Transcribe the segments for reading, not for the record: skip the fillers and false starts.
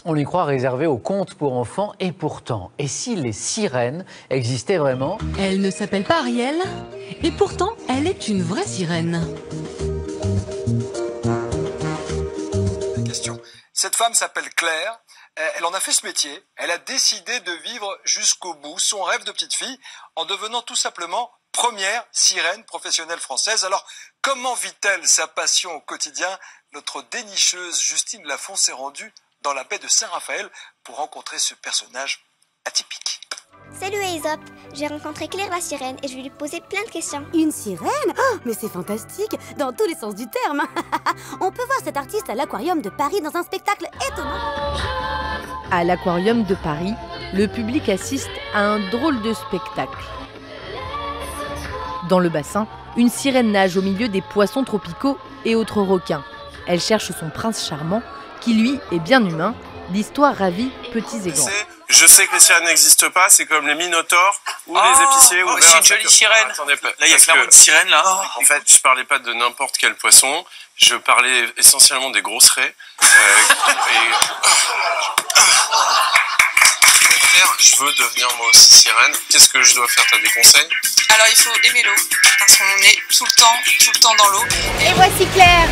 On les croit réservés aux contes pour enfants et pourtant, et si les sirènes existaient vraiment? Elle ne s'appelle pas Ariel et pourtant elle est une vraie sirène. Question. Cette femme s'appelle Claire, elle en a fait ce métier, elle a décidé de vivre jusqu'au bout son rêve de petite fille en devenant tout simplement première sirène professionnelle française. Alors, comment vit-elle sa passion au quotidien? Notre dénicheuse Justine Lafont s'est rendue dans la baie de Saint-Raphaël pour rencontrer ce personnage atypique. Salut Aesop, j'ai rencontré Claire la sirène et je vais lui poser plein de questions. Une sirène? Oh, mais c'est fantastique, dans tous les sens du terme. On peut voir cet artiste à l'Aquarium de Paris dans un spectacle étonnant. À l'Aquarium de Paris, le public assiste à un drôle de spectacle. Dans le bassin, une sirène nage au milieu des poissons tropicaux et autres requins. Elle cherche son prince charmant, qui lui est bien humain. L'histoire ravit petits et grands. Je sais que les sirènes n'existent pas, c'est comme les minotaures ou les épiciers. C'est une jolie sirène. Attendez, là, il y a clairement une sirène, là. En fait, je parlais pas de n'importe quel poisson, je parlais essentiellement des grosses raies. Je veux devenir moi aussi sirène. Qu'est-ce que je dois faire? T'as des conseils? Alors, il faut aimer l'eau, parce qu'on est tout le temps dans l'eau. Et voici Claire,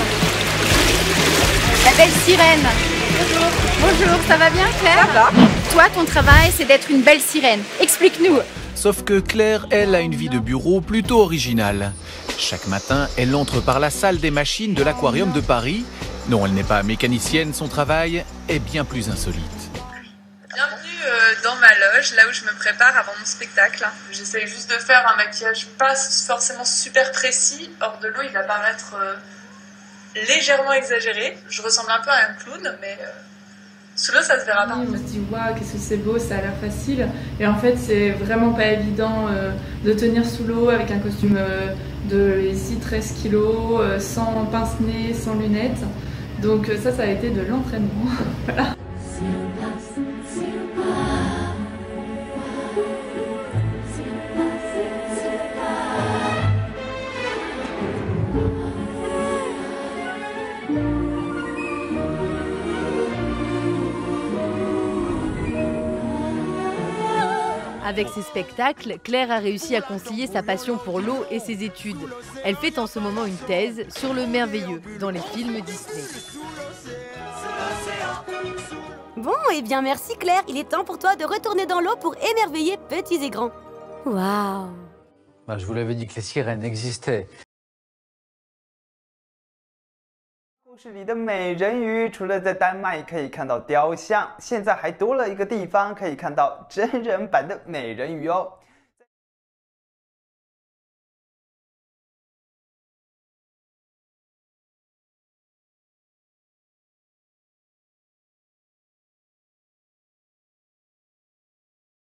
la belle sirène. Bonjour. Bonjour, ça va bien Claire? Ça va. Toi, ton travail, c'est d'être une belle sirène. Explique-nous. Sauf que Claire, elle, a une vie de bureau plutôt originale. Chaque matin, elle entre par la salle des machines de l'Aquarium de Paris. Non, elle n'est pas mécanicienne, son travail est bien plus insolite. Bienvenue dans ma loge, là où je me prépare avant mon spectacle. J'essaye juste de faire un maquillage pas forcément super précis. Hors de l'eau, il va paraître légèrement exagéré. Je ressemble un peu à un clown, mais sous l'eau, ça se verra pas. On se dit waouh, qu'est-ce que c'est beau, ça a l'air facile. Et en fait, c'est vraiment pas évident de tenir sous l'eau avec un costume de ici 13 kg, sans pince-nez, sans lunettes. Donc ça a été de l'entraînement. Voilà. Avec ses spectacles, Claire a réussi à concilier sa passion pour l'eau et ses études. Elle fait en ce moment une thèse sur le merveilleux dans les films Disney. Bon, eh bien merci Claire, il est temps pour toi de retourner dans l'eau pour émerveiller petits et grands. Waouh! Bah, je vous l'avais dit que les sirènes existaient. 故事里的美人鱼除了在丹麦可以看到雕像，现在还多了一个地方可以看到真人版的美人鱼哦。